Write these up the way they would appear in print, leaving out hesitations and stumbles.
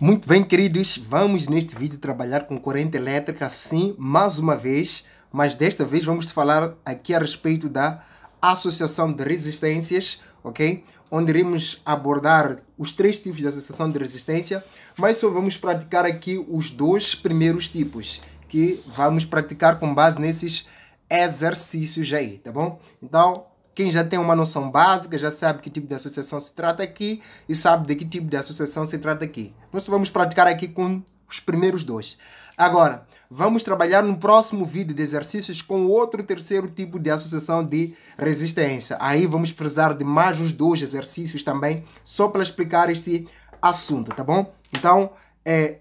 Muito bem, queridos, vamos neste vídeo trabalhar com corrente elétrica, sim, mais uma vez, mas desta vez vamos falar aqui a respeito da associação de resistências, ok? Onde iremos abordar os três tipos de associação de resistência, mas só vamos praticar aqui os dois primeiros tipos, que vamos praticar com base nesses exercícios aí, tá bom? Então, quem já tem uma noção básica, já sabe que tipo de associação se trata aqui e sabe de que tipo de associação se trata aqui. Nós vamos praticar aqui com os primeiros dois. Agora, vamos trabalhar no próximo vídeo de exercícios com outro terceiro tipo de associação de resistência. Aí vamos precisar de mais uns dois exercícios também, só para explicar este assunto, tá bom? Então,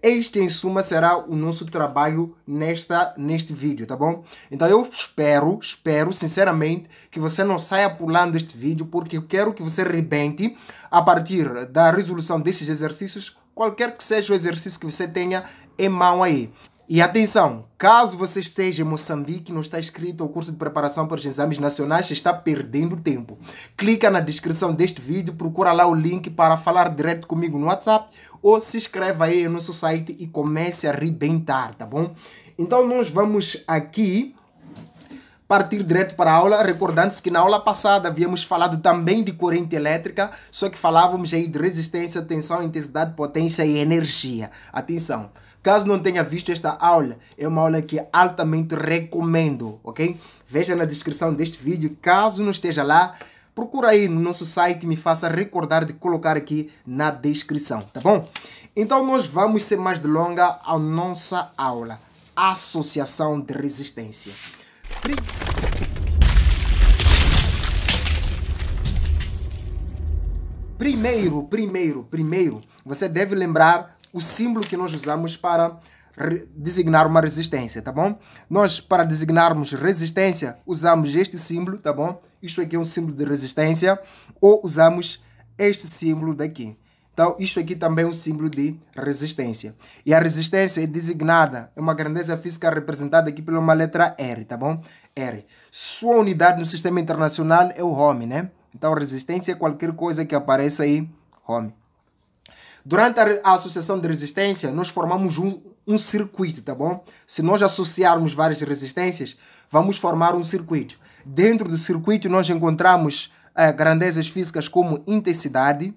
este em suma será o nosso trabalho neste vídeo, tá bom? Então eu espero sinceramente que você não saia pulando este vídeo, porque eu quero que você rebente a partir da resolução desses exercícios, qualquer que seja o exercício que você tenha em mão aí. E atenção, caso você esteja em Moçambique e não está inscrito ao curso de preparação para os exames nacionais, você está perdendo tempo. Clica na descrição deste vídeo, procura lá o link para falar direto comigo no WhatsApp ou se inscreva aí no nosso site e comece a arrebentar, tá bom? Então nós vamos aqui partir direto para a aula, recordando-se que na aula passada havíamos falado também de corrente elétrica, só que falávamos aí de resistência, tensão, intensidade, potência e energia. Atenção! Caso não tenha visto esta aula, é uma aula que altamente recomendo, ok? Veja na descrição deste vídeo. Caso não esteja lá, procura aí no nosso site e me faça recordar de colocar aqui na descrição, tá bom? Então nós vamos, sem mais delongas, à nossa aula. Associação de resistência. Primeiro, você deve lembrar o símbolo que nós usamos para designar uma resistência, tá bom? Nós, para designarmos resistência, usamos este símbolo, tá bom? Isto aqui é um símbolo de resistência, ou usamos este símbolo daqui. Então, isto aqui também é um símbolo de resistência. E a resistência é designada, é uma grandeza física representada aqui por uma letra R, tá bom? R. Sua unidade no sistema internacional é o Ohm, né? Então, resistência é qualquer coisa que apareça aí, Ohm. Durante a associação de resistência, nós formamos um circuito, tá bom? Se nós associarmos várias resistências, vamos formar um circuito. Dentro do circuito, nós encontramos grandezas físicas como intensidade,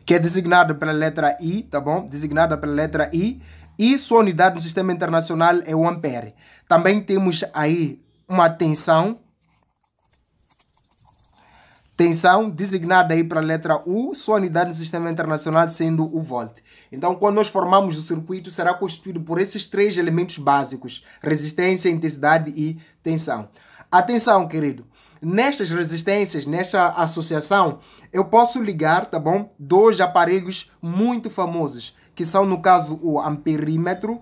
que é designada pela letra I, tá bom? Designada pela letra I. E sua unidade no sistema internacional é o ampere. Também temos aí uma tensão. Tensão designada aí para a letra U, sua unidade no sistema internacional sendo o volt. Então, quando nós formamos o circuito, será constituído por esses três elementos básicos: resistência, intensidade e tensão. Atenção, querido, nestas resistências, nesta associação, eu posso ligar, tá bom? Dois aparelhos muito famosos, que são, no caso, o amperímetro.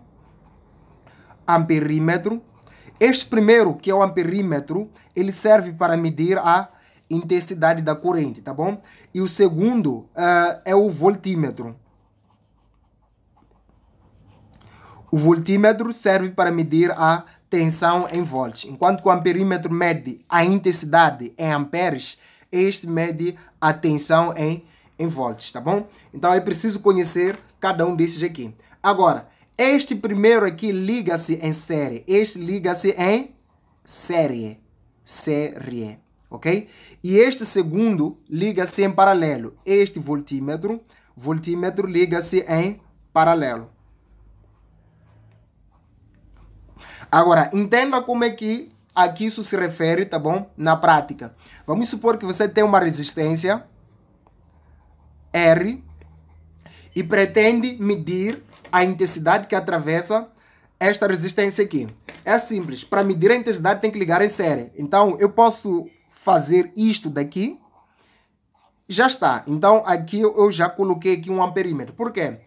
Este primeiro, que é o amperímetro, ele serve para medir a intensidade da corrente, tá bom? E o segundo é o voltímetro. O voltímetro serve para medir a tensão em volts. Enquanto que o amperímetro mede a intensidade em amperes, este mede a tensão em volts, tá bom? Então é preciso conhecer cada um desses aqui. Agora, este primeiro aqui liga-se em série. Este liga-se em série. Ok? E este segundo liga-se em paralelo. Este voltímetro liga-se em paralelo. Agora, entenda como é que aqui isso se refere, tá bom? Na prática. Vamos supor que você tem uma resistência R e pretende medir a intensidade que atravessa esta resistência aqui. É simples. Para medir a intensidade tem que ligar em série. Então, eu posso fazer isto daqui, já está. Então, aqui eu já coloquei aqui um amperímetro. Por quê?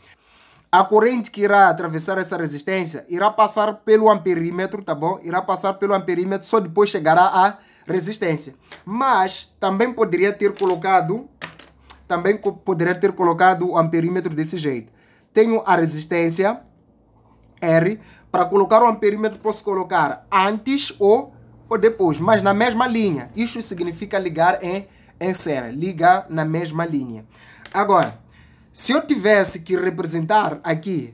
A corrente que irá atravessar essa resistência irá passar pelo amperímetro, tá bom? Irá passar pelo amperímetro, só depois chegará à resistência. Mas também poderia ter colocado o amperímetro desse jeito. Tenho a resistência R. Para colocar o amperímetro, posso colocar antes ou depois, mas na mesma linha. Isto significa ligar em série, ligar na mesma linha. Agora, se eu tivesse que representar aqui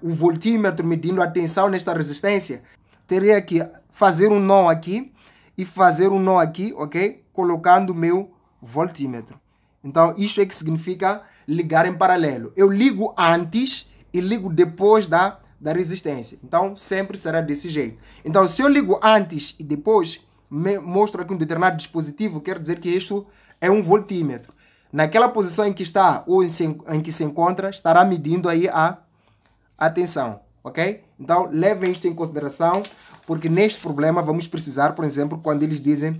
o voltímetro medindo a tensão nesta resistência, teria que fazer um nó aqui e fazer um nó aqui, ok? Colocando o meu voltímetro. Então, isso é que significa ligar em paralelo. Eu ligo antes e ligo depois da resistência. Então, sempre será desse jeito. Então, se eu ligo antes e depois, mostro aqui um determinado dispositivo, quer dizer que isto é um voltímetro. Naquela posição em que está ou em que se encontra, estará medindo aí a tensão, ok? Então, levem isto em consideração, porque neste problema vamos precisar, por exemplo, quando eles dizem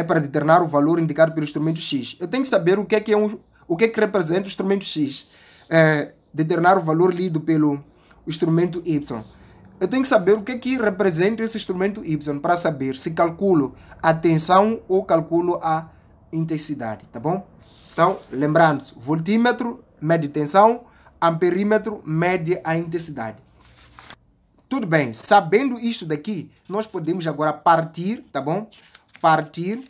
para determinar o valor indicado pelo instrumento X. Eu tenho que saber o que é que representa o instrumento X. Determinar o valor lido pelo instrumento Y. Eu tenho que saber o que é que representa esse instrumento Y para saber se calculo a tensão ou calculo a intensidade, tá bom? Então, lembrando-se, voltímetro mede tensão, amperímetro mede a intensidade. Tudo bem, sabendo isto daqui, nós podemos agora partir, tá bom? Partir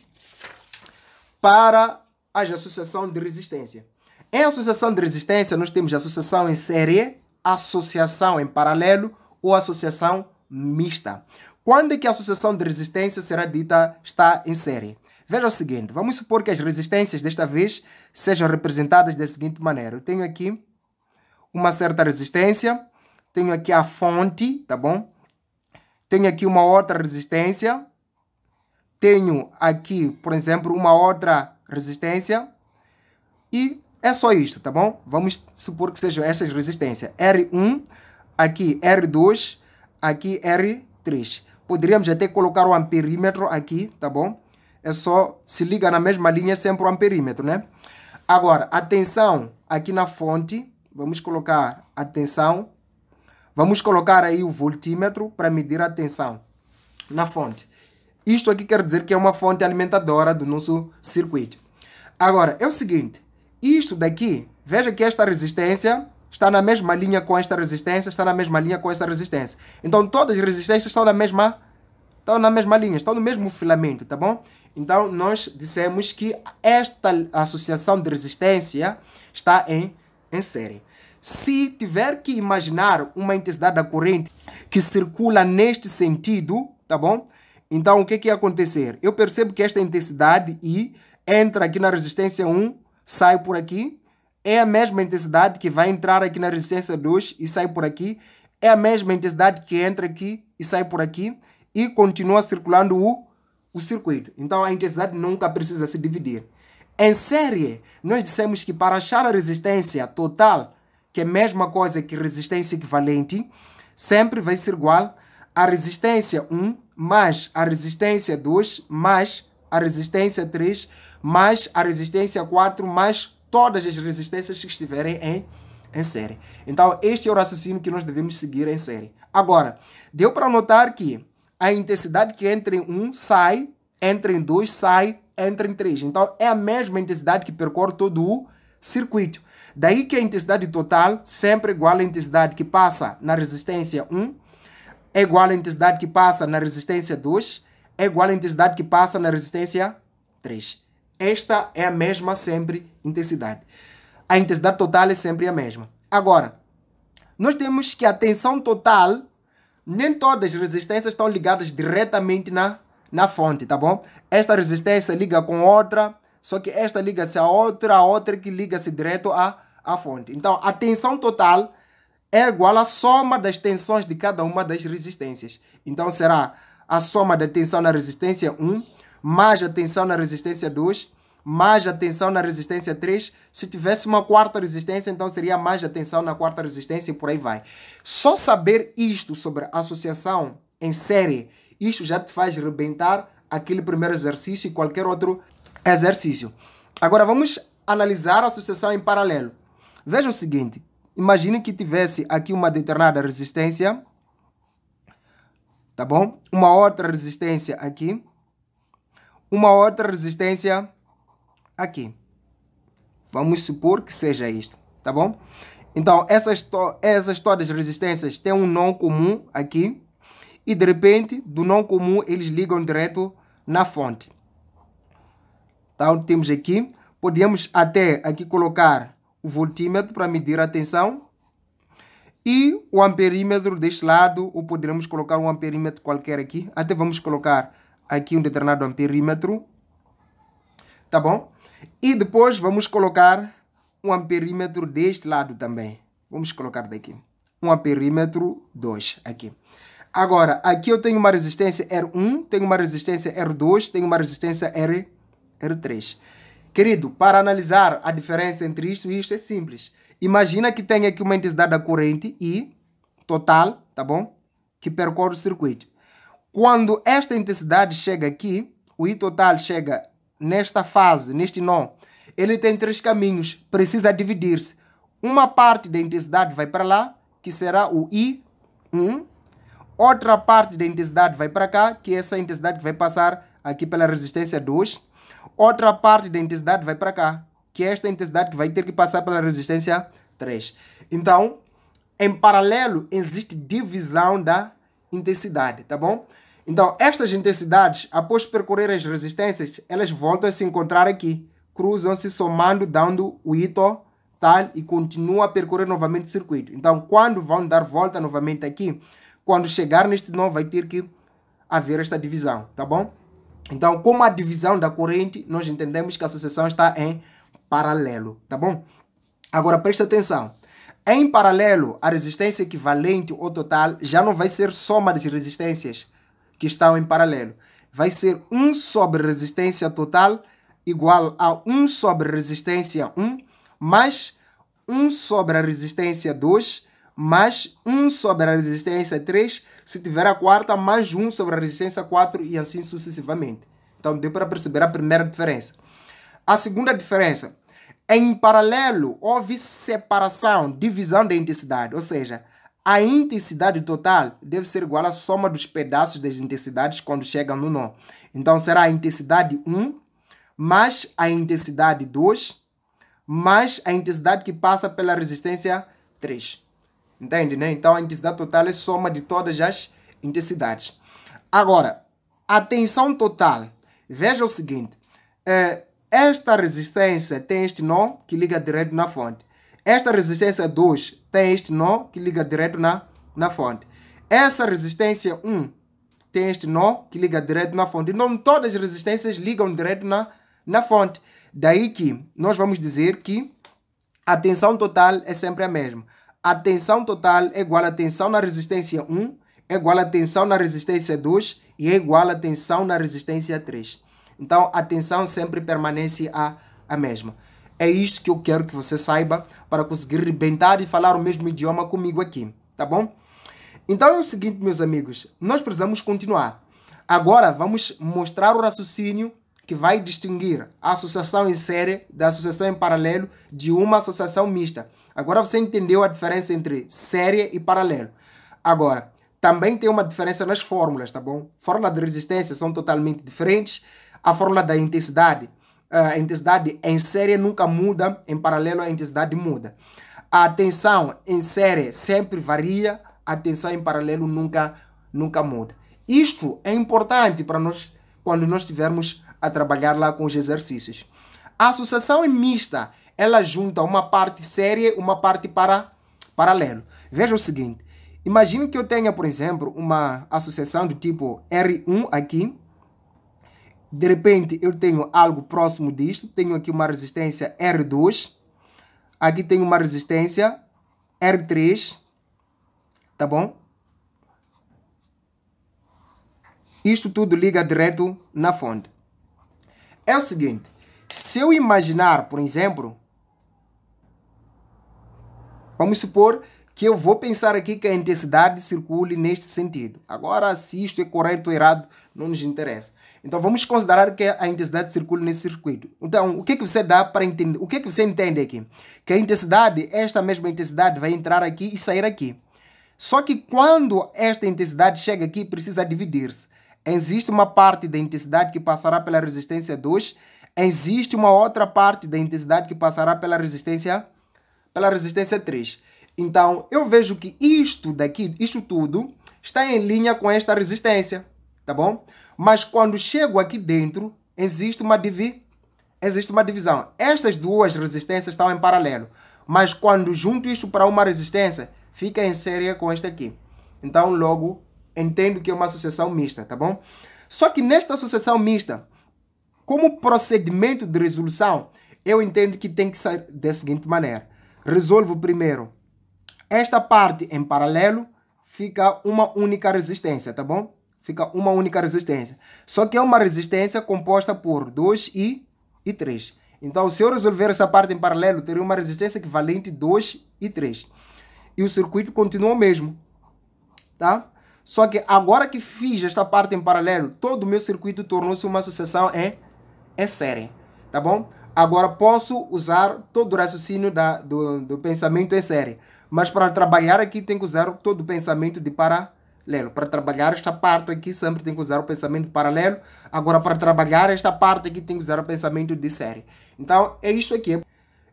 para a associação de resistência. Em associação de resistência, nós temos associação em série, associação em paralelo ou associação mista. Quando é que a associação de resistência será dita está em série? Veja o seguinte, vamos supor que as resistências desta vez sejam representadas da seguinte maneira. Eu tenho aqui uma certa resistência, tenho aqui a fonte, tá bom? Tenho aqui uma outra resistência, tenho aqui, por exemplo, uma outra resistência e é só isto, tá bom? Vamos supor que sejam essas resistências. R1, aqui R2, aqui R3. Poderíamos até colocar o amperímetro aqui, tá bom? É só, se liga na mesma linha sempre o amperímetro, né? Agora, a tensão aqui na fonte, vamos colocar a tensão. Vamos colocar aí o voltímetro para medir a tensão na fonte. Isto aqui quer dizer que é uma fonte alimentadora do nosso circuito. Agora, é o seguinte. Isto daqui, veja que esta resistência está na mesma linha com esta resistência, está na mesma linha com esta resistência. Então, todas as resistências estão na mesma linha, estão no mesmo filamento, tá bom? Então, nós dissemos que esta associação de resistência está em série. Se tiver que imaginar uma intensidade da corrente que circula neste sentido, tá bom? Então, o que ia acontecer? Eu percebo que esta intensidade I entra aqui na resistência 1, sai por aqui. É a mesma intensidade que vai entrar aqui na resistência 2 e sai por aqui. É a mesma intensidade que entra aqui e sai por aqui. E continua circulando o circuito. Então, a intensidade nunca precisa se dividir. Em série, nós dissemos que para achar a resistência total, que é a mesma coisa que resistência equivalente, sempre vai ser igual a resistência 1 mais a resistência 2 mais a resistência 3 mais a resistência 4 mais todas as resistências que estiverem em série. Então, este é o raciocínio que nós devemos seguir em série. Agora, deu para notar que a intensidade que entra em 1 sai, entra em 2 sai, entra em 3. Então, é a mesma intensidade que percorre todo o circuito. Daí que a intensidade total sempre é igual à intensidade que passa na resistência 1, é igual à intensidade que passa na resistência 2, é igual à intensidade que passa na resistência 3. Esta é a mesma sempre intensidade. A intensidade total é sempre a mesma. Agora, nós temos que a tensão total, nem todas as resistências estão ligadas diretamente na fonte, tá bom? Esta resistência liga com outra, só que esta liga-se a outra que liga-se direto à fonte. Então, a tensão total é igual à soma das tensões de cada uma das resistências. Então, será a soma da tensão na resistência 1, mais a tensão na resistência 2, mais a tensão na resistência 3. Se tivesse uma quarta resistência, então seria mais a tensão na quarta resistência e por aí vai. Só saber isto sobre associação em série, isto já te faz rebentar aquele primeiro exercício e qualquer outro exercício. Agora vamos analisar a associação em paralelo. Veja o seguinte, imagine que tivesse aqui uma determinada resistência, tá bom? Uma outra resistência aqui, uma outra resistência aqui. Vamos supor que seja isto, tá bom? Então, essas todas as resistências têm um nó comum aqui e, de repente, do nó comum, eles ligam direto na fonte. Então, temos aqui, Podemos até aqui colocar o voltímetro para medir a tensão. E o amperímetro deste lado, ou poderemos colocar um amperímetro qualquer aqui. Até vamos colocar aqui um determinado amperímetro. Tá bom? E depois vamos colocar um amperímetro deste lado também. Vamos colocar daqui. Um amperímetro 2 aqui. Agora, aqui eu tenho uma resistência R1, tenho uma resistência R2, tenho uma resistência R3. Querido, para analisar a diferença entre isto e isto é simples. Imagina que tem aqui uma intensidade da corrente I total, tá bom? Que percorre o circuito. Quando esta intensidade chega aqui, o I total chega nesta fase, neste nó, ele tem 3 caminhos, precisa dividir-se. Uma parte da intensidade vai para lá, que será o I1. Outra parte da intensidade vai para cá, que é essa intensidade que vai passar aqui pela resistência 2. Outra parte da intensidade vai para cá, que é esta intensidade que vai ter que passar pela resistência 3. Então, em paralelo, existe divisão da intensidade, tá bom? Então, estas intensidades, após percorrer as resistências, elas voltam a se encontrar aqui. Cruzam-se somando, dando o I total e continuam a percorrer novamente o circuito. Então, quando vão dar volta novamente aqui, quando chegar neste nó, vai ter que haver esta divisão, tá bom? Então, como a divisão da corrente, nós entendemos que a associação está em paralelo, tá bom? Agora, presta atenção. Em paralelo, a resistência equivalente ou total já não vai ser soma das resistências que estão em paralelo. Vai ser 1 sobre resistência total igual a 1 sobre resistência 1 mais 1 sobre a resistência 2 mais 1 sobre a resistência 3, se tiver a quarta, mais 1 sobre a resistência 4 e assim sucessivamente. Então, deu para perceber a primeira diferença. A segunda diferença, em paralelo, houve separação, divisão da intensidade, ou seja, a intensidade total deve ser igual à soma dos pedaços das intensidades quando chegam no nó. Então, será a intensidade 1 mais a intensidade 2 mais a intensidade que passa pela resistência 3. Entende, né? Então, a intensidade total é soma de todas as intensidades. Agora, a tensão total. Veja o seguinte. Esta resistência tem este nó que liga direto na fonte. Esta resistência 2 tem este nó que liga direto na fonte. Essa resistência 1 tem este nó que liga direto na fonte. Não todas as resistências ligam direto na fonte. Daí que nós vamos dizer que a tensão total é sempre a mesma. A tensão total é igual a tensão na resistência 1, é igual a tensão na resistência 2 e é igual a tensão na resistência 3. Então, a tensão sempre permanece a mesma. É isto que eu quero que você saiba para conseguir rebentar e falar o mesmo idioma comigo aqui, tá bom? Então, é o seguinte, meus amigos, nós precisamos continuar. Agora, vamos mostrar o raciocínio que vai distinguir a associação em série da associação em paralelo de uma associação mista. Agora você entendeu a diferença entre série e paralelo. Agora, também tem uma diferença nas fórmulas, tá bom? Fórmula de resistência são totalmente diferentes. A fórmula da intensidade, a intensidade em série nunca muda, em paralelo a intensidade muda. A tensão em série sempre varia, a tensão em paralelo nunca muda. Isto é importante para nós quando nós estivermos a trabalhar lá com os exercícios. A associação é mista, ela junta uma parte série, uma parte paralelo. Veja o seguinte, imagine que eu tenha, por exemplo, uma associação do tipo R1 aqui. De repente, eu tenho algo próximo disto. Tenho aqui uma resistência R2. Aqui tenho uma resistência R3. Tá bom? Isto tudo liga direto na fonte. É o seguinte. Se eu imaginar, por exemplo, vamos supor que eu vou pensar aqui que a intensidade circule neste sentido. Agora, se isto é correto ou errado, não nos interessa. Então, vamos considerar que a intensidade circula nesse circuito. Então, o que você dá para entender? O que você entende aqui? Que a intensidade, esta mesma intensidade, vai entrar aqui e sair aqui. Só que quando esta intensidade chega aqui, precisa dividir-se. Existe uma parte da intensidade que passará pela resistência 2. Existe uma outra parte da intensidade que passará pela resistência 3. Então, eu vejo que isto daqui, isto tudo, está em linha com esta resistência, tá bom? Mas quando chego aqui dentro, existe uma existe uma divisão. Estas duas resistências estão em paralelo. Mas quando junto isto para uma resistência, fica em série com esta aqui. Então, logo, entendo que é uma associação mista, tá bom? Só que nesta associação mista, como procedimento de resolução, eu entendo que tem que ser da seguinte maneira. Resolvo primeiro esta parte em paralelo, fica uma única resistência, tá bom? Fica uma única resistência. Só que é uma resistência composta por 2 e 3. Então, se eu resolver essa parte em paralelo, teria uma resistência equivalente 2 e 3. E o circuito continua o mesmo, tá? Só que agora que fiz esta parte em paralelo, todo o meu circuito tornou-se uma associação em série, tá bom? Agora posso usar todo o raciocínio do pensamento em série. Mas para trabalhar aqui tem que usar todo o pensamento de paralelo. Para trabalhar esta parte aqui sempre tem que usar o pensamento paralelo. Agora para trabalhar esta parte aqui tem que usar o pensamento de série. Então é isto aqui.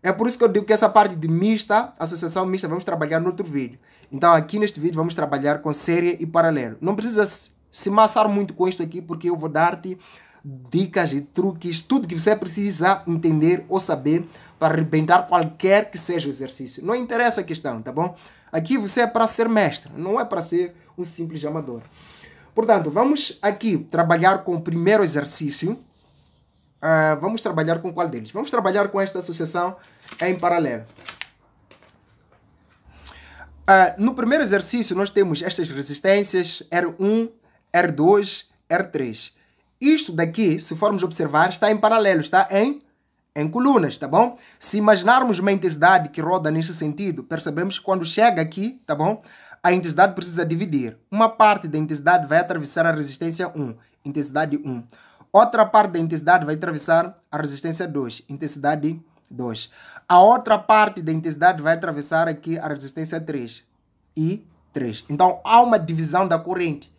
É por isso que eu digo que essa parte de mista, associação mista, vamos trabalhar no outro vídeo. Então aqui neste vídeo vamos trabalhar com série e paralelo. Não precisa se maçar muito com isto aqui porque eu vou dar-te dicas e truques, tudo que você precisa entender ou saber para arrebentar qualquer que seja o exercício. Não interessa a questão, tá bom? Aqui você é para ser mestre, não é para ser um simples amador. Portanto, vamos aqui trabalhar com o primeiro exercício. Vamos trabalhar com qual deles? Vamos trabalhar com esta associação em paralelo. No primeiro exercício, nós temos estas resistências R1, R2, R3. Isto daqui, se formos observar, está em paralelo, está em colunas, tá bom? Se imaginarmos uma intensidade que roda neste sentido, percebemos que quando chega aqui, tá bom? A intensidade precisa dividir. Uma parte da intensidade vai atravessar a resistência 1, intensidade 1. Outra parte da intensidade vai atravessar a resistência 2, intensidade 2. A outra parte da intensidade vai atravessar aqui a resistência 3 e 3. Então, há uma divisão da corrente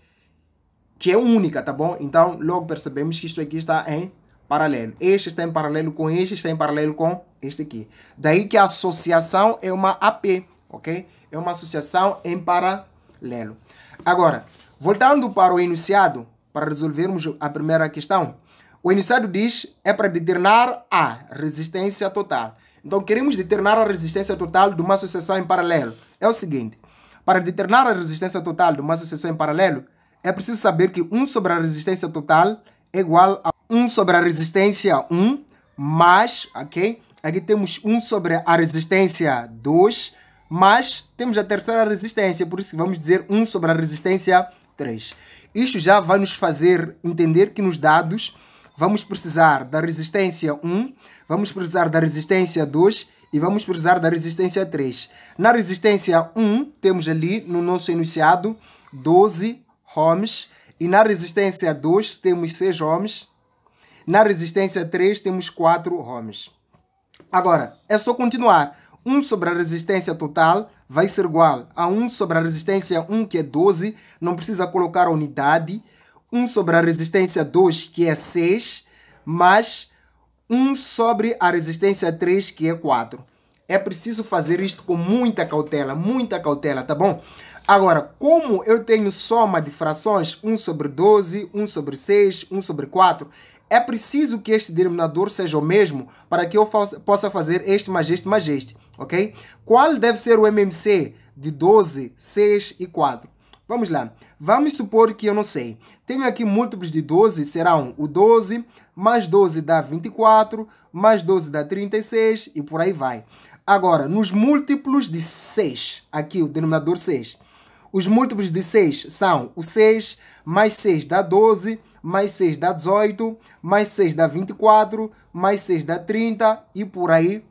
que é única, tá bom? Então, logo percebemos que isto aqui está em paralelo. Este está em paralelo com este, está em paralelo com este aqui. Daí que a associação é uma AP, ok? É uma associação em paralelo. Agora, voltando para o enunciado, para resolvermos a primeira questão, o enunciado diz é para determinar a resistência total. Então, queremos determinar a resistência total de uma associação em paralelo. É o seguinte, para determinar a resistência total de uma associação em paralelo, é preciso saber que 1 sobre a resistência total é igual a 1 sobre a resistência 1 mais, ok? Aqui temos 1 sobre a resistência 2, mas temos a terceira resistência, por isso que vamos dizer 1 sobre a resistência 3. Isto já vai nos fazer entender que nos dados vamos precisar da resistência 1, vamos precisar da resistência 2 e vamos precisar da resistência 3. Na resistência 1, temos ali no nosso enunciado 12 ohms e na resistência 2 temos 6 ohms. Na resistência 3 temos 4 ohms. Agora, é só continuar. 1 sobre a resistência total vai ser igual a 1 sobre a resistência 1, que é 12. Não precisa colocar a unidade. 1 sobre a resistência 2, que é 6. Mais 1 sobre a resistência 3, que é 4. É preciso fazer isto com muita cautela, tá bom? Agora, como eu tenho soma de frações 1 sobre 12, 1 sobre 6, 1 sobre 4, é preciso que este denominador seja o mesmo para que eu possa fazer este mais este mais este, ok? Qual deve ser o MMC de 12, 6 e 4? Vamos lá. Vamos supor que eu não sei. Tenho aqui múltiplos de 12, serão o 12, mais 12 dá 24, mais 12 dá 36 e por aí vai. Agora, nos múltiplos de 6, aqui o denominador 6. Os múltiplos de 6 são o 6, mais 6 dá 12, mais 6 dá 18, mais 6 dá 24, mais 6 dá 30 e por aí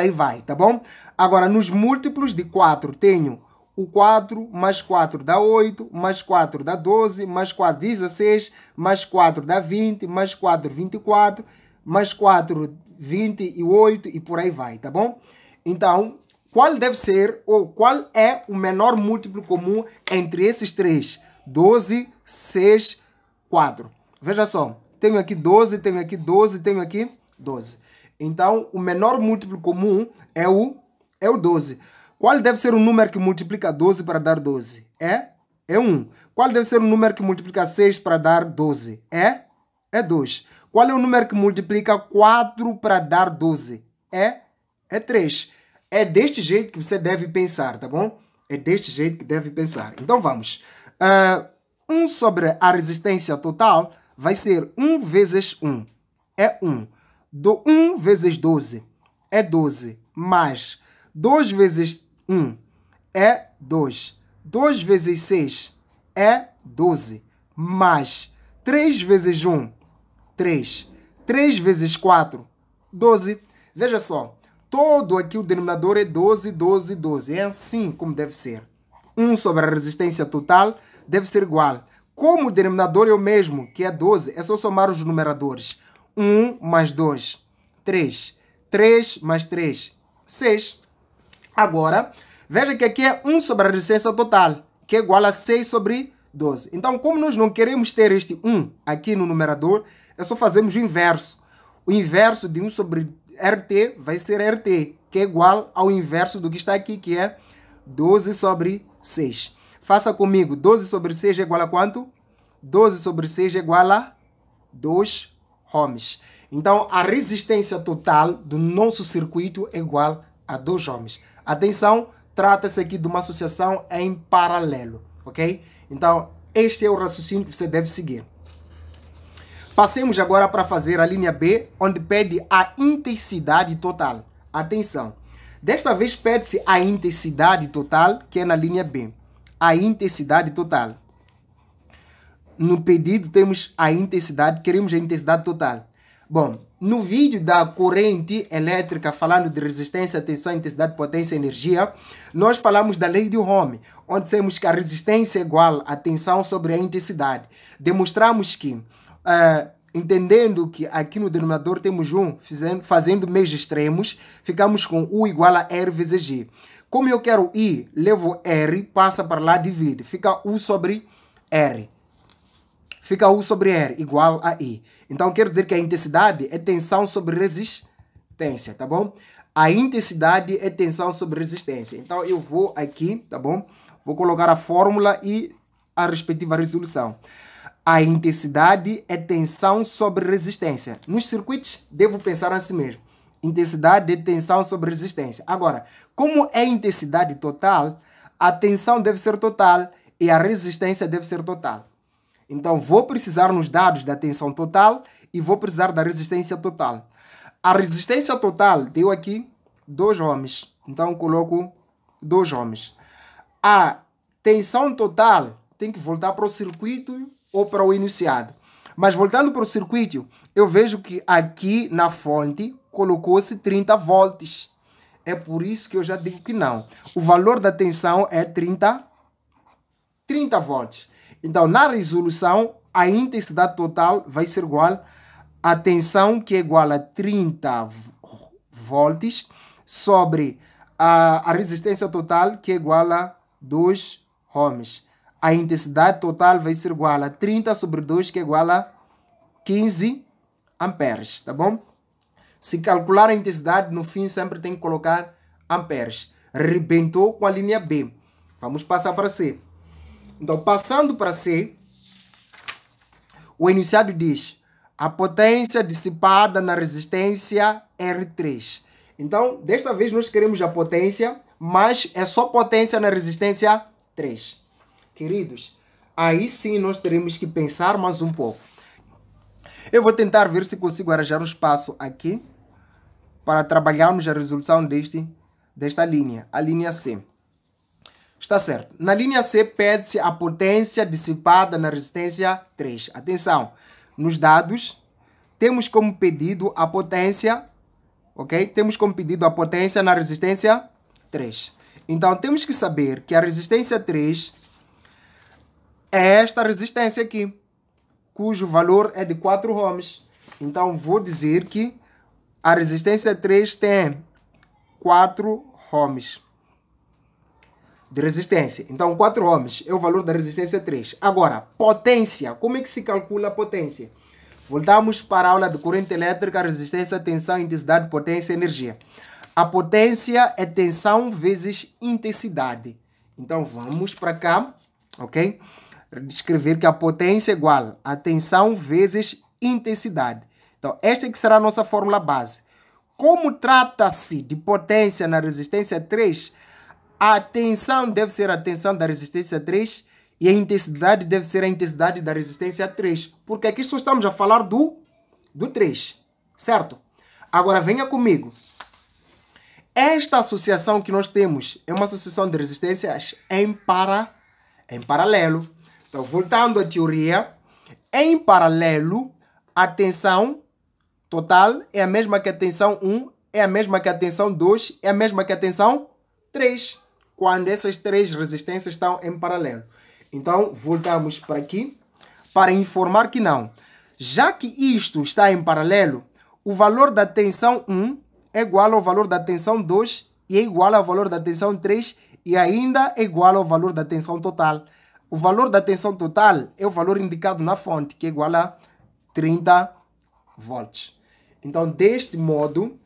vai, tá bom? Agora, nos múltiplos de 4, tenho o 4, mais 4 dá 8, mais 4 dá 12, mais 4 16, mais 4 dá 20, mais 4 24, mais 4 28 e por aí vai, tá bom? Então, qual deve ser, ou qual é o menor múltiplo comum entre esses três? 12, 6, 4. Veja só, tenho aqui 12, tenho aqui 12, tenho aqui 12. Então, o menor múltiplo comum é o 12. Qual deve ser o número que multiplica 12 para dar 12? É 1. Qual deve ser o número que multiplica 6 para dar 12? É 2. Qual é o número que multiplica 4 para dar 12? É 3. É deste jeito que você deve pensar, tá bom? É deste jeito que deve pensar. Então vamos. 1 sobre a resistência total vai ser 1 vezes 1. É 1. 1 vezes 12 é 12. Mais 2 vezes 1 é 2. 2 vezes 6 é 12. Mais 3 vezes 1, 3. 3 vezes 4, 12. Veja só. Todo aqui o denominador é 12, 12, 12. É assim como deve ser. 1 sobre a resistência total deve ser igual. Como o denominador é o mesmo, que é 12, é só somar os numeradores. 1 mais 2, 3. 3 mais 3, 6. Agora, veja que aqui é 1 sobre a resistência total, que é igual a 6 sobre 12. Então, como nós não queremos ter este 1 aqui no numerador, é só fazermos o inverso. O inverso de 1 sobre RT vai ser RT, que é igual ao inverso do que está aqui, que é 12 sobre 6. Faça comigo. 12 sobre 6 é igual a quanto? 12 sobre 6 é igual a 2 ohms. Então, a resistência total do nosso circuito é igual a 2 ohms. Atenção, trata-se aqui de uma associação em paralelo, ok? Então, este é o raciocínio que você deve seguir. Passemos agora para fazer a linha B, onde pede a intensidade total. Atenção, desta vez pede-se a intensidade total, que é na linha B. A intensidade total. No pedido temos a intensidade, queremos a intensidade total. Bom, no vídeo da corrente elétrica, falando de resistência, tensão, intensidade, potência e energia, nós falamos da lei de Ohm, onde dissemos que a resistência é igual à tensão sobre a intensidade. Demonstramos que, entendendo que aqui no denominador temos 1, fazendo meios extremos, ficamos com U igual a R vezes G. Como eu quero I, levo R, passa para lá, divide. Fica U sobre R. Fica U sobre R igual a I. Então, quero dizer que a intensidade é tensão sobre resistência, tá bom? A intensidade é tensão sobre resistência. Então, eu vou aqui, tá bom? Vou colocar a fórmula e a respectiva resolução. A intensidade é tensão sobre resistência. Nos circuitos, devo pensar assim mesmo. Intensidade é tensão sobre resistência. Agora, como é intensidade total, a tensão deve ser total e a resistência deve ser total. Então, vou precisar nos dados da tensão total e vou precisar da resistência total. A resistência total deu aqui 2 ohms. Então, coloco 2 ohms. A tensão total tem que voltar para o circuito ou para o iniciado. Mas voltando para o circuito, eu vejo que aqui na fonte colocou-se 30 volts. É por isso que eu já digo que não. O valor da tensão é 30 volts. Então, na resolução, a intensidade total vai ser igual à tensão, que é igual a 30 volts, sobre a resistência total, que é igual a 2 ohms. A intensidade total vai ser igual a 30 sobre 2, que é igual a 15 amperes, tá bom? Se calcular a intensidade, no fim sempre tem que colocar amperes. Rebentou com a linha B. Vamos passar para C. Então, passando para C, o enunciado diz a potência dissipada na resistência R3. Então, desta vez nós queremos a potência, mas é só potência na resistência 3. Queridos, aí sim nós teremos que pensar mais um pouco. Eu vou tentar ver se consigo arranjar um espaço aqui para trabalharmos a resolução desta linha, a linha C. Está certo. Na linha C pede-se a potência dissipada na resistência 3. Atenção, nos dados temos como pedido a potência, ok? Temos como pedido a potência na resistência 3. Então temos que saber que a resistência 3 é esta resistência aqui, cujo valor é de 4 ohms. Então vou dizer que a resistência 3 tem 4 ohms de resistência. Então, 4 ohms é o valor da resistência 3. Agora, potência. Como é que se calcula a potência? Voltamos para a aula de corrente elétrica, resistência, tensão, intensidade, potência e energia. A potência é tensão vezes intensidade. Então, vamos para cá, ok? Escrever que a potência é igual a tensão vezes intensidade, Então, esta que será a nossa fórmula base. Como trata-se de potência na resistência 3, a tensão deve ser a tensão da resistência 3 e a intensidade deve ser a intensidade da resistência 3. Porque aqui só estamos a falar do 3, certo? Agora, venha comigo. Esta associação que nós temos é uma associação de resistências em paralelo. Então, voltando à teoria, em paralelo, a tensão total é a mesma que a tensão 1, é a mesma que a tensão 2, é a mesma que a tensão 3, quando essas três resistências estão em paralelo. Então, voltamos para aqui para informar que não. Já que isto está em paralelo, o valor da tensão 1 é igual ao valor da tensão 2 e é igual ao valor da tensão 3 e ainda é igual ao valor da tensão total. O valor da tensão total é o valor indicado na fonte, que é igual a 30 volts. Então, deste modo,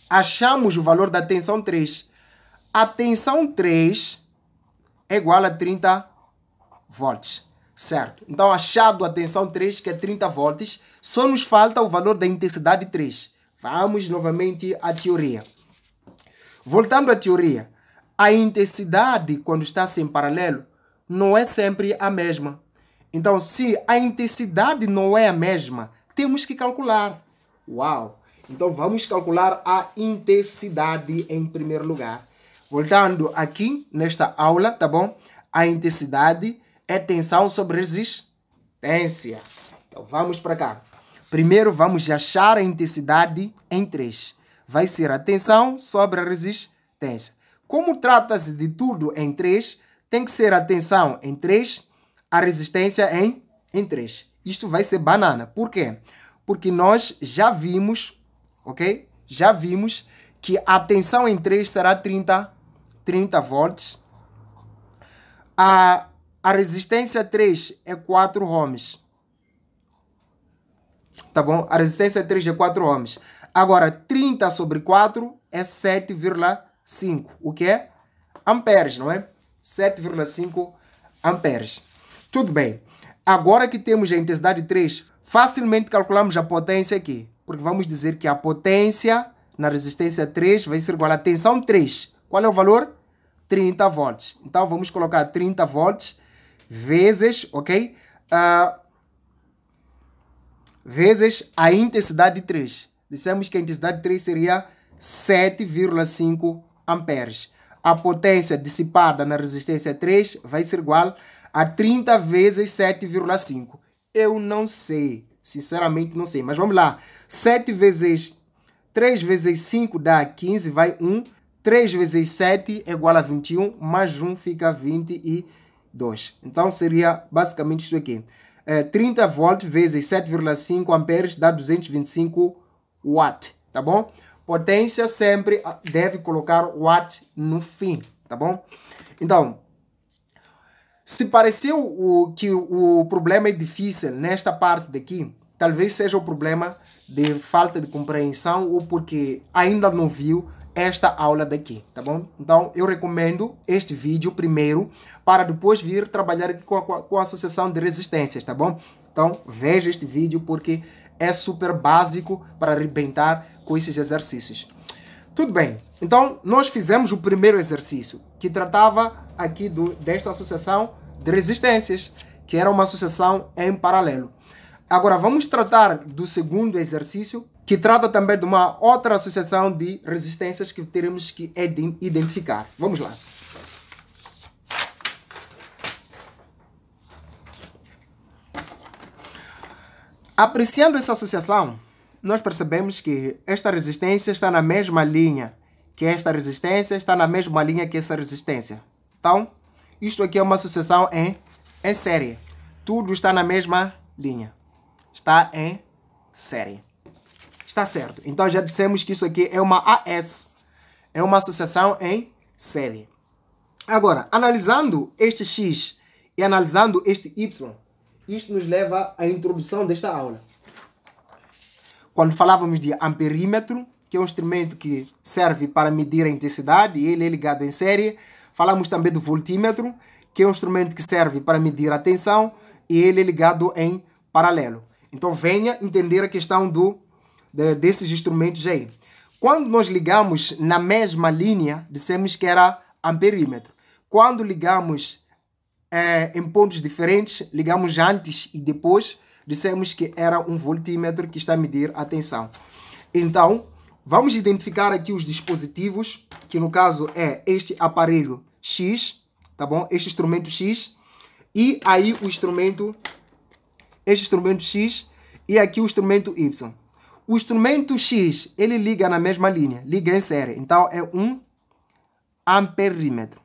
achamos o valor da tensão 3. A tensão 3 é igual a 30 volts, certo? Então, achado a tensão 3, que é 30 volts, só nos falta o valor da intensidade 3. Vamos novamente à teoria. Voltando à teoria, a intensidade, quando está em paralelo, não é sempre a mesma. Então, se a intensidade não é a mesma, temos que calcular. Uau! Então, vamos calcular a intensidade em primeiro lugar. Voltando aqui, nesta aula, tá bom? A intensidade é tensão sobre resistência. Então, vamos para cá. Primeiro, vamos achar a intensidade em 3. Vai ser a tensão sobre a resistência. Como trata-se de tudo em 3, tem que ser a tensão em 3, a resistência em 3. Isto vai ser banana. Por quê? Porque nós já vimos, ok? Já vimos que a tensão em 3 será 30 volts. A resistência 3 é 4 ohms. Tá bom? A resistência 3 é 4 ohms. Agora, 30 sobre 4 é 7,5. O que é? Amperes, não é? 7,5 amperes. Tudo bem. Agora que temos a intensidade 3, facilmente calculamos a potência aqui. Porque vamos dizer que a potência na resistência 3 vai ser igual à tensão 3. Qual é o valor? 30 volts. Então, vamos colocar 30 volts vezes, ok? Vezes a intensidade 3. Dissemos que a intensidade 3 seria 7,5 amperes. A potência dissipada na resistência 3 vai ser igual a 30 vezes 7,5. Eu não sei, sinceramente não sei, mas vamos lá. 7 vezes 3 vezes 5 dá 15, vai 1. 3 vezes 7 é igual a 21, mais 1 fica 22. Então, seria basicamente isso aqui. 30 volts vezes 7,5 amperes dá 225 watts, tá bom? Potência sempre deve colocar watt no fim, tá bom? Então, se pareceu que o problema é difícil nesta parte daqui, talvez seja o problema de falta de compreensão ou porque ainda não viu esta aula daqui, tá bom? Então, eu recomendo este vídeo primeiro para depois vir trabalhar aqui com a associação de resistências, tá bom? Então, veja este vídeo porque é super básico para arrebentar com esses exercícios. Tudo bem. Então, nós fizemos o primeiro exercício, que tratava aqui desta associação de resistências, que era uma associação em paralelo. Agora, vamos tratar do segundo exercício, que trata também de uma outra associação de resistências que teremos que identificar. Vamos lá. Apreciando essa associação, nós percebemos que esta resistência está na mesma linha que esta resistência, está na mesma linha que essa resistência. Então, isto aqui é uma associação em série. Tudo está na mesma linha. Está em série. Está certo. Então, já dissemos que isso aqui é uma AS. É uma associação em série. Agora, analisando este X e analisando este Y, isto nos leva à introdução desta aula. Quando falávamos de amperímetro, que é um instrumento que serve para medir a intensidade, e ele é ligado em série. Falamos também do voltímetro, que é um instrumento que serve para medir a tensão, e ele é ligado em paralelo. Então venha entender a questão desses instrumentos aí. Quando nós ligamos na mesma linha, dissemos que era amperímetro. Quando ligamos em pontos diferentes, ligamos antes e depois, dissemos que era um voltímetro que está a medir a tensão. Então, vamos identificar aqui os dispositivos, que no caso é este aparelho X, tá bom? Este instrumento X, e aí este instrumento X, e aqui o instrumento Y. O instrumento X, ele liga na mesma linha, liga em série, então é um amperímetro.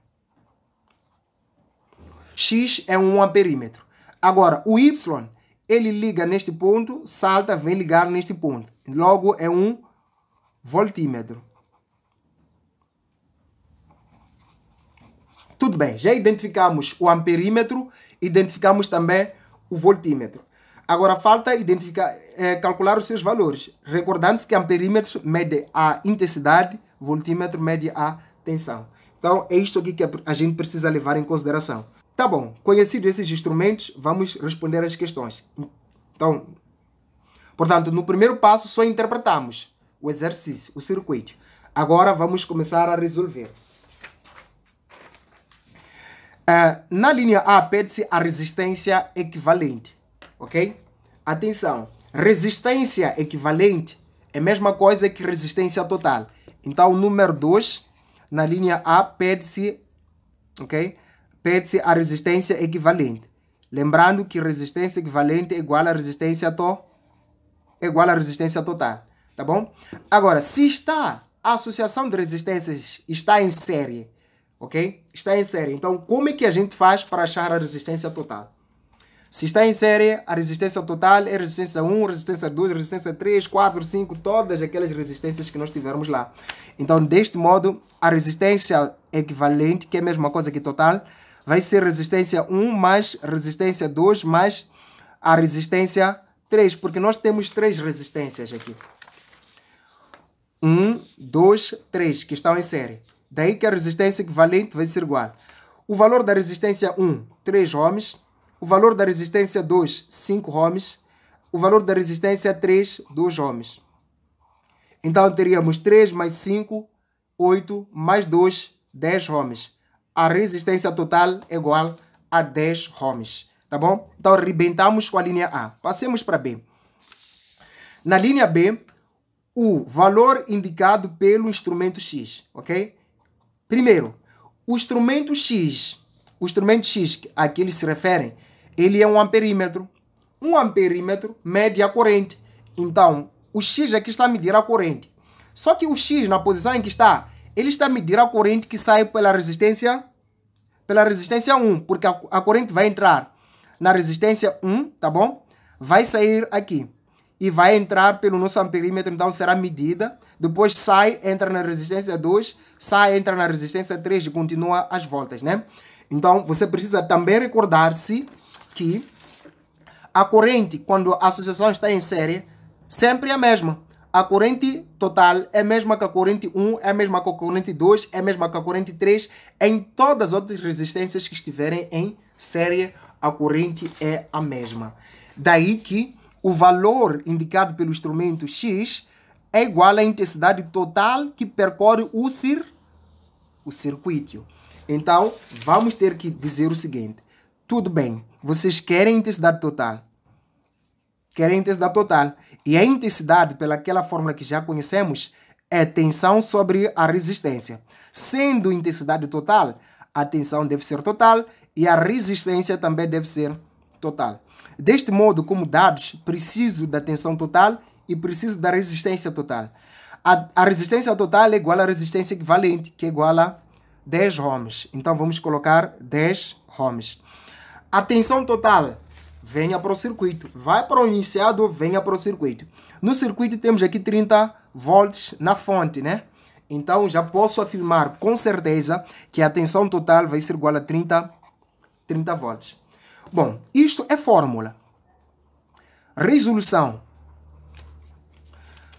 X é um amperímetro. Agora, o Y, ele liga neste ponto, salta, vem ligar neste ponto. Logo, é um voltímetro. Tudo bem, já identificamos o amperímetro, identificamos também o voltímetro. Agora, falta calcular os seus valores. Recordando-se que amperímetro mede a intensidade, voltímetro mede a tensão. Então, é isto aqui que a gente precisa levar em consideração. Tá bom, conhecidos esses instrumentos, vamos responder as questões. Então, portanto, no primeiro passo só interpretamos o exercício, o circuito. Agora vamos começar a resolver. Na linha A pede-se a resistência equivalente, ok? Atenção, resistência equivalente é a mesma coisa que resistência total. Então, número 2, na linha A pede-se, ok? Pede-se a resistência equivalente. Lembrando que resistência equivalente é igual a resistência total. Tá bom? Agora, se a associação de resistências está em série, ok? Está em série. Então, como é que a gente faz para achar a resistência total? Se está em série, a resistência total é resistência 1, resistência 2, resistência 3, 4, 5, todas aquelas resistências que nós tivermos lá. Então, deste modo, a resistência equivalente, que é a mesma coisa que total, vai ser resistência 1 mais resistência 2 mais a resistência 3, porque nós temos 3 resistências aqui. 1, 2, 3, que estão em série. Daí que a resistência equivalente vai ser igual. O valor da resistência 1, 3 ohms. O valor da resistência 2, 5 ohms. O valor da resistência 3, 2 ohms. Então, teríamos 3 mais 5, 8, mais 2, 10 ohms. A resistência total é igual a 10 ohms. Tá bom? Então, arrebentamos com a linha A. Passemos para B. Na linha B, o valor indicado pelo instrumento X, ok? Primeiro, o instrumento X a que eles se referem, ele é um amperímetro. Um amperímetro mede a corrente. Então, o X aqui está a medir a corrente. Só que o X, na posição em que está, ele está a medir a corrente que sai pela resistência 1, porque a corrente vai entrar na resistência 1, tá bom? Vai sair aqui e vai entrar pelo nosso amperímetro, então será medida. Depois sai, entra na resistência 2, sai, entra na resistência 3 e continua as voltas, né? Então, você precisa também recordar-se que a corrente, quando a associação está em série, sempre é a mesma. A corrente total é a mesma que a corrente 1, é a mesma que a corrente 2, é a mesma que a corrente 3. Em todas as outras resistências que estiverem em série, a corrente é a mesma. Daí que o valor indicado pelo instrumento X é igual à intensidade total que percorre o circuito. Então, vamos ter que dizer o seguinte. Tudo bem, vocês querem intensidade total. Querem intensidade total. E a intensidade, pelaquela fórmula que já conhecemos, é tensão sobre a resistência. Sendo intensidade total, a tensão deve ser total e a resistência também deve ser total. Deste modo, como dados, preciso da tensão total e preciso da resistência total. A resistência total é igual à resistência equivalente, que é igual a 10 ohms. Então, vamos colocar 10 ohms. A tensão total venha para o circuito. Vai para o iniciado, venha para o circuito. No circuito temos aqui 30 volts na fonte, né? Então, já posso afirmar com certeza que a tensão total vai ser igual a 30 volts. Bom, isto é fórmula. Resolução.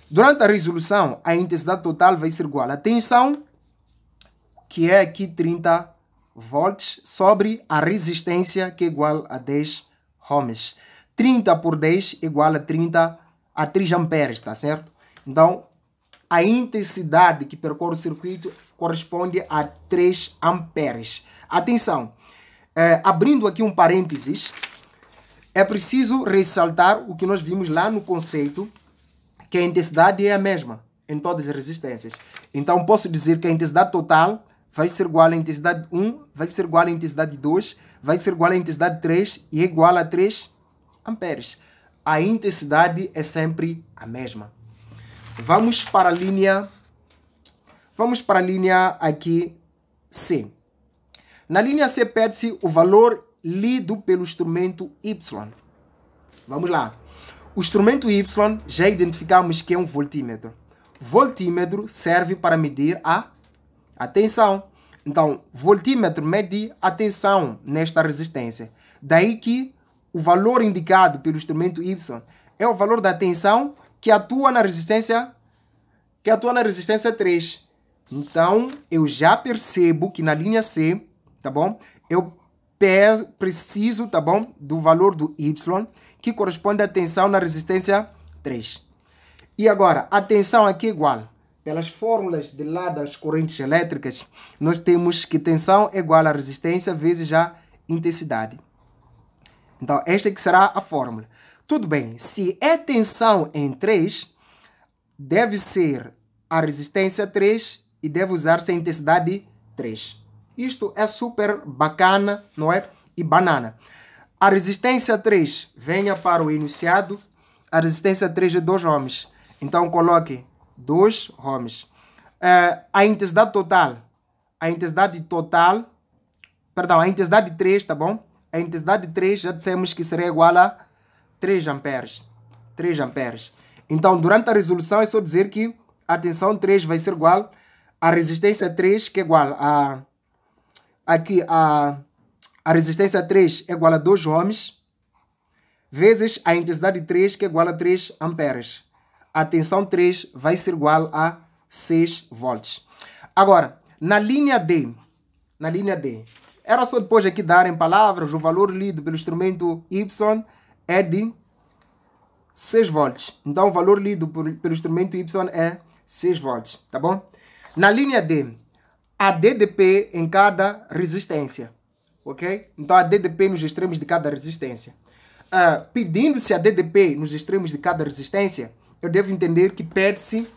Durante a resolução, a intensidade total vai ser igual a tensão, que é aqui 30 volts, sobre a resistência, que é igual a 10 ohms. 30 por 10 igual a 3 amperes, tá certo? Então, a intensidade que percorre o circuito corresponde a 3 amperes. Atenção, abrindo aqui um parênteses, é preciso ressaltar o que nós vimos lá no conceito, que a intensidade é a mesma em todas as resistências. Então, posso dizer que a intensidade total vai ser igual à intensidade 1, vai ser igual à intensidade 2, vai ser igual à intensidade 3 e é igual a 3 amperes. A intensidade é sempre a mesma. Vamos para a linha aqui C. Na linha C pede-se o valor lido pelo instrumento Y. Vamos lá. O instrumento Y já identificamos que é um voltímetro. Voltímetro serve para medir a tensão. Então, voltímetro mede a tensão nesta resistência. Daí que o valor indicado pelo instrumento Y é o valor da tensão que atua na resistência 3. Então, eu já percebo que na linha C, tá bom? Eu preciso, tá bom, do valor do Y, que corresponde à tensão na resistência 3. E agora, a tensão aqui é igual. Pelas fórmulas de lá das correntes elétricas, nós temos que tensão é igual a resistência vezes a intensidade. Então, esta que será a fórmula. Tudo bem, se é tensão em 3, deve ser a resistência 3 e deve usar-se a intensidade 3. Isto é super bacana, não é? E banana. A resistência 3 venha para o enunciado. A resistência 3 é 2 ohms. Então, coloque 2 ohms. A intensidade total. A intensidade 3, tá bom? A intensidade 3 já dissemos que será igual a 3 amperes. 3 amperes. Então, durante a resolução é só dizer que a tensão 3 vai ser igual à resistência 3, que é igual a... Aqui, a resistência 3 é igual a 2 ohms, vezes a intensidade 3, que é igual a 3 amperes. A tensão 3 vai ser igual a 6 volts. Agora, na linha D, era só depois aqui dar em palavras o valor lido pelo instrumento Y é de 6 volts. Então, o valor lido pelo instrumento Y é 6 volts, tá bom? Na linha D, a DDP em cada resistência, ok? Então, a DDP nos extremos de cada resistência. Pedindo-se a DDP nos extremos de cada resistência, eu devo entender que pede-se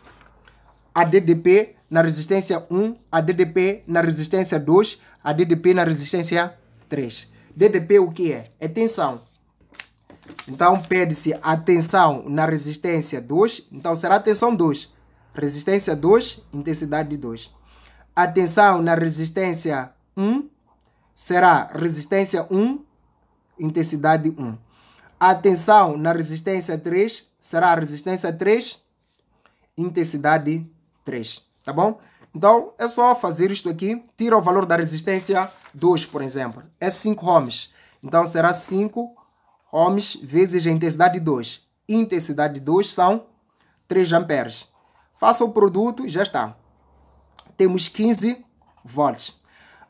a DDP na resistência 1, a DDP na resistência 2, a DDP na resistência 3. DDP o que é? É tensão. Então, pede-se a tensão na resistência 2, então será tensão 2. Resistência 2, intensidade 2. A tensão na resistência 1 será resistência 1, intensidade 1. A tensão na resistência 3 será resistência 3, intensidade 3. Tá bom? Então, é só fazer isto aqui. Tira o valor da resistência 2, por exemplo. É 5 ohms. Então, será 5 ohms vezes a intensidade 2. Intensidade 2 são 3 amperes. Faça o produto, já está. Temos 15 volts.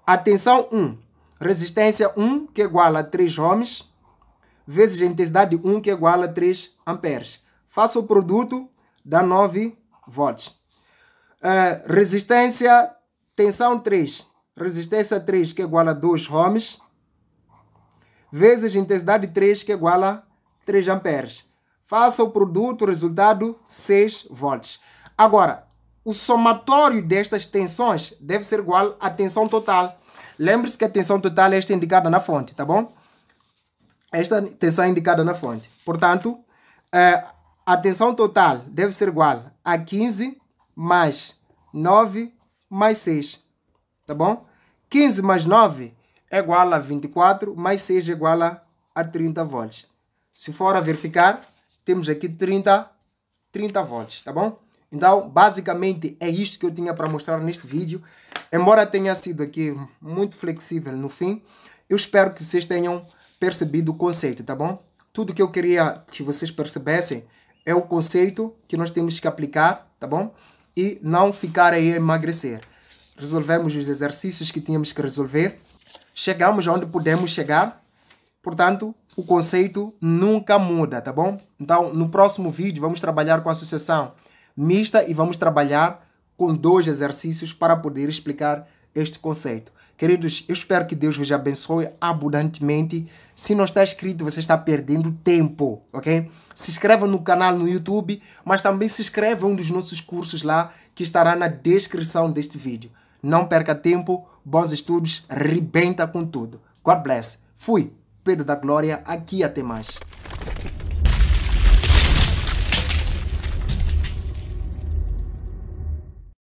A tensão 1, resistência 1, que é igual a 3 ohms, vezes a intensidade 1, que é igual a 3 amperes. Faça o produto, dá 9 volts. Resistência, tensão 3, resistência 3, que é igual a 2 ohms, vezes a intensidade 3, que é igual a 3 amperes. Faça o produto, resultado, 6 volts. Agora, o somatório destas tensões deve ser igual à tensão total. Lembre-se que a tensão total é esta indicada na fonte, tá bom? Esta tensão é indicada na fonte. Portanto, a tensão total deve ser igual a 15 mais 9 mais 6, tá bom? 15 mais 9 é igual a 24, mais 6 é igual a 30 volts. Se for a verificar, temos aqui 30 volts, tá bom? Então, basicamente, é isto que eu tinha para mostrar neste vídeo. Embora tenha sido aqui muito flexível no fim, eu espero que vocês tenham percebido o conceito, tá bom? Tudo que eu queria que vocês percebessem é o conceito que nós temos que aplicar, tá bom? E não ficar aí a emagrecer. Resolvemos os exercícios que tínhamos que resolver. Chegamos aonde podemos chegar. Portanto, o conceito nunca muda, tá bom? Então, no próximo vídeo, vamos trabalhar com a associação mista e vamos trabalhar com 2 exercícios para poder explicar este conceito. Queridos, eu espero que Deus vos abençoe abundantemente. Se não está inscrito, você está perdendo tempo, ok? Se inscreva no canal no YouTube, mas também se inscreva em um dos nossos cursos lá, que estará na descrição deste vídeo. Não perca tempo, bons estudos, rebenta com tudo. God bless. Fui, Pedro da Glória, aqui até mais.